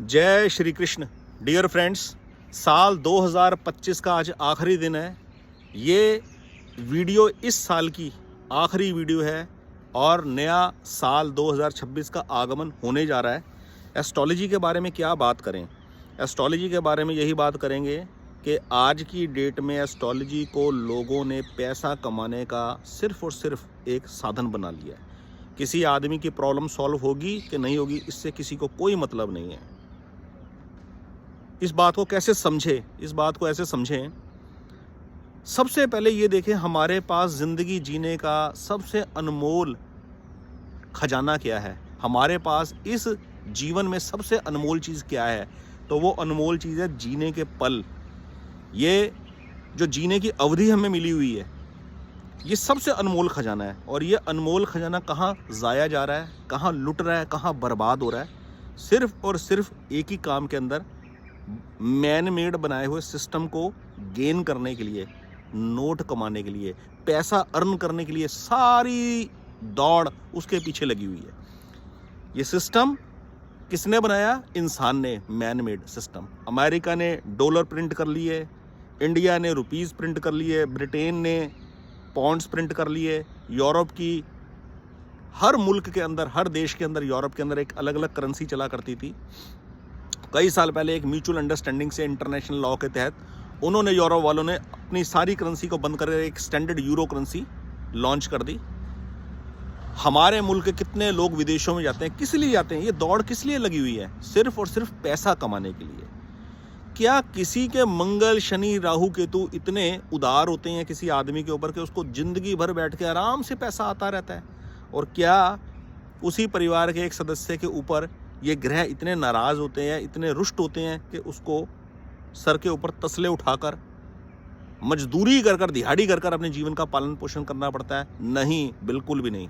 जय Shri Krishna. Dear friends, साल 2025 का आज आखिरी दिन है। ये वीडियो इस साल की आखिरी वीडियो है और नया साल 2026 का आगमन होने जा रहा है। एस्ट्रोलॉजी के बारे में क्या बात करें? एस्ट्रोलॉजी के बारे में यही बात करेंगे कि आज की डेट में एस्ट्रोलॉजी को लोगों ने पैसा कमाने का सिर्फ और सिर्फ एक साधन बना लिया है। किसी आदमी की प्रॉब्लम सॉल्व होगी कि नहीं होगी, इससे किसी को कोई मतलब नहीं है। इस बात को कैसे समझे? इस बात को ऐसे समझें, सबसे पहले ये देखें हमारे पास ज़िंदगी जीने का सबसे अनमोल खजाना क्या है। हमारे पास इस जीवन में सबसे अनमोल चीज़ क्या है? तो वो अनमोल चीज़ है जीने के पल। ये जो जीने की अवधि हमें मिली हुई है, ये सबसे अनमोल खजाना है। और ये अनमोल खजाना कहाँ ज़ाया जा रहा है, कहाँ लुट रहा है, कहाँ बर्बाद हो रहा है? सिर्फ और सिर्फ एक ही काम के अंदर, मैन मेड बनाए हुए सिस्टम को गेन करने के लिए, नोट कमाने के लिए, पैसा अर्न करने के लिए सारी दौड़ उसके पीछे लगी हुई है। ये सिस्टम किसने बनाया? इंसान ने, मैन मेड सिस्टम। अमेरिका ने डॉलर प्रिंट कर लिए, इंडिया ने रुपीस प्रिंट कर लिए, ब्रिटेन ने पॉन्ड्स प्रिंट कर लिए, यूरोप की हर मुल्क के अंदर, हर देश के अंदर, यूरोप के अंदर एक अलग अलग करेंसी चला करती थी। कई साल पहले एक म्यूचुअल अंडरस्टैंडिंग से, इंटरनेशनल लॉ के तहत, उन्होंने, यूरोप वालों ने अपनी सारी करेंसी को बंद कर एक स्टैंडर्ड यूरो करेंसी लॉन्च कर दी। हमारे मुल्क के कितने लोग विदेशों में जाते हैं, किस लिए जाते हैं? ये दौड़ किस लिए लगी हुई है? सिर्फ और सिर्फ पैसा कमाने के लिए। क्या किसी के मंगल, शनि, राहु, केतु इतने उदार होते हैं किसी आदमी के ऊपर कि उसको जिंदगी भर बैठ के आराम से पैसा आता रहता है? और क्या उसी परिवार के एक सदस्य के ऊपर ये ग्रह इतने नाराज होते हैं, इतने रुष्ट होते हैं कि उसको सर के ऊपर तसले उठाकर, मजदूरी कर कर, दिहाड़ी कर कर अपने जीवन का पालन पोषण करना पड़ता है? नहीं, बिल्कुल भी नहीं।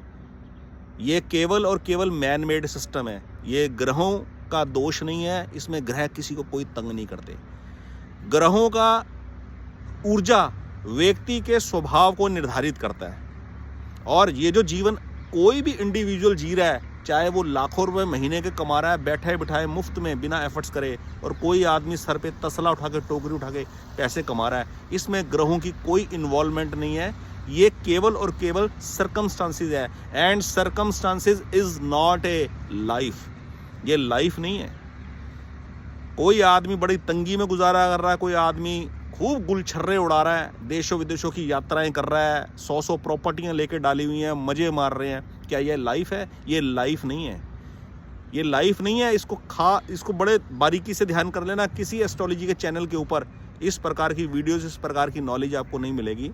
ये केवल और केवल मैन मेड सिस्टम है। ये ग्रहों का दोष नहीं है। इसमें ग्रह किसी को कोई तंग नहीं करते। ग्रहों का ऊर्जा व्यक्ति के स्वभाव को निर्धारित करता है। और ये जो जीवन कोई भी इंडिविजुअल जी रहा है, चाहे वो लाखों रुपए महीने के कमा रहा है, बैठे बिठाए मुफ्त में, बिना एफर्ट्स करे, और कोई आदमी सर पे तसला उठा के, टोकरी उठा के पैसे कमा रहा है, इसमें ग्रहों की कोई इन्वॉल्वमेंट नहीं है। ये केवल और केवल सर्कमस्टांसिस है। And circumstances is not a life. ये लाइफ नहीं है। कोई आदमी बड़ी तंगी में गुजारा कर रहा है, कोई आदमी खूब गुलछर्रे उड़ा रहा है, देशों विदेशों की यात्राएं कर रहा है, 100 प्रॉपर्टियां लेके डाली हुई हैं, मजे मार रहे हैं। क्या ये लाइफ है? ये लाइफ नहीं है। ये लाइफ नहीं है। इसको बड़े बारीकी से ध्यान कर लेना। किसी एस्ट्रोलॉजी के चैनल के ऊपर इस प्रकार की वीडियोस, इस प्रकार की नॉलेज आपको नहीं मिलेगी।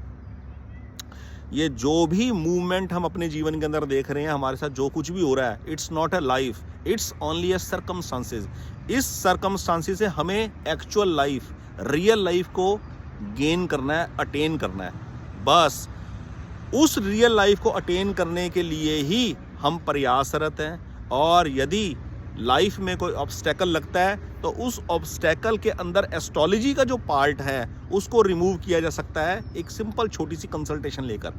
ये जो भी मूवमेंट हम अपने जीवन के अंदर देख रहे हैं, हमारे साथ जो कुछ भी हो रहा है, it's not a life, it's only a circumstances. इस सर्कमस्टांसेस से हमें एक्चुअल लाइफ, रियल लाइफ को गेन करना है, अटेन करना है। बस उस रियल लाइफ को अटेन करने के लिए ही हम प्रयासरत हैं। और यदि लाइफ में कोई ऑब्स्टेकल लगता है तो उस ऑब्स्टेकल के अंदर एस्ट्रोलॉजी का जो पार्ट है उसको रिमूव किया जा सकता है एक सिंपल छोटी सी कंसल्टेशन लेकर।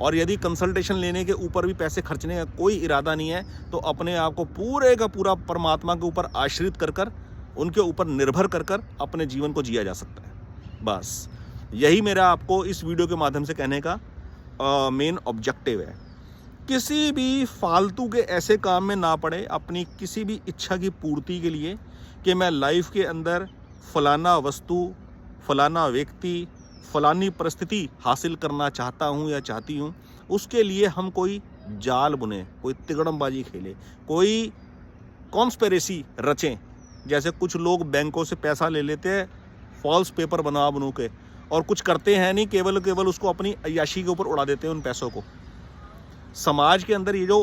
और यदि कंसल्टेशन लेने के ऊपर भी पैसे खर्चने का कोई इरादा नहीं है तो अपने आप को पूरे का पूरा परमात्मा के ऊपर आश्रित कर कर, उनके ऊपर निर्भर कर कर अपने जीवन को जिया जा सकता है। बस यही मेरा आपको इस वीडियो के माध्यम से कहने का मेन ऑब्जेक्टिव है। किसी भी फालतू के ऐसे काम में ना पड़े अपनी किसी भी इच्छा की पूर्ति के लिए कि मैं लाइफ के अंदर फलाना वस्तु, फलाना व्यक्ति, फलानी परिस्थिति हासिल करना चाहता हूँ या चाहती हूँ। उसके लिए हम कोई जाल बुने, कोई तिगड़मबाजी खेले, कोई कॉन्स्पिरेसी रचें। जैसे कुछ लोग बैंकों से पैसा ले लेते हैं फॉल्स पेपर बना बनू के, और कुछ करते हैं नहीं, केवल उसको अपनी अय्याशी के ऊपर उड़ा देते हैं उन पैसों को। समाज के अंदर ये जो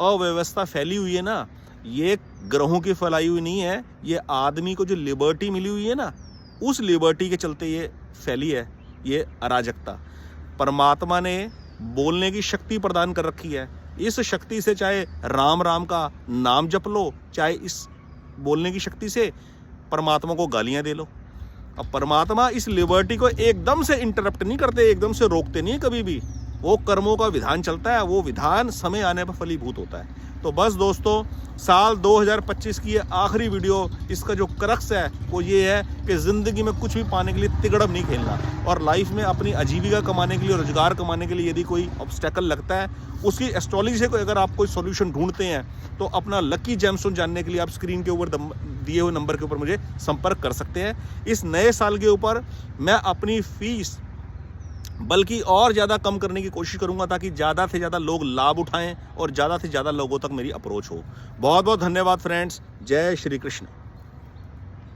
अव्यवस्था फैली हुई है ना, ये ग्रहों की फैलाई हुई नहीं है। ये आदमी को जो लिबर्टी मिली हुई है ना, उस लिबर्टी के चलते ये फैली है, ये अराजकता। परमात्मा ने बोलने की शक्ति प्रदान कर रखी है। इस शक्ति से चाहे राम राम का नाम जप लो, चाहे इस बोलने की शक्ति से परमात्मा को गालियां दे लो। अब परमात्मा इस लिबर्टी को एकदम से इंटरप्ट नहीं करते, एकदम से रोकते नहीं कभी भी। वो कर्मों का विधान चलता है, वो विधान समय आने पर फलीभूत होता है। तो बस दोस्तों, साल 2025 की ये आखिरी वीडियो, इसका जो क्रक्स है वो ये है कि ज़िंदगी में कुछ भी पाने के लिए तिगड़म नहीं खेलना, और लाइफ में अपनी आजीविका कमाने के लिए, रोजगार कमाने के लिए यदि कोई ऑब्स्टेकल लगता है, उसकी एस्ट्रोलॉजी से कोई अगर आप कोई सॉल्यूशन ढूंढते हैं तो अपना लकी जेमस्टोन जानने के लिए आप स्क्रीन के ऊपर दिए हुए नंबर के ऊपर मुझे संपर्क कर सकते हैं। इस नए साल के ऊपर मैं अपनी फीस बल्कि और ज़्यादा कम करने की कोशिश करूंगा, ताकि ज़्यादा से ज़्यादा लोग लाभ उठाएं और ज़्यादा से ज़्यादा लोगों तक मेरी अप्रोच हो। बहुत बहुत धन्यवाद फ्रेंड्स। जय श्री कृष्ण।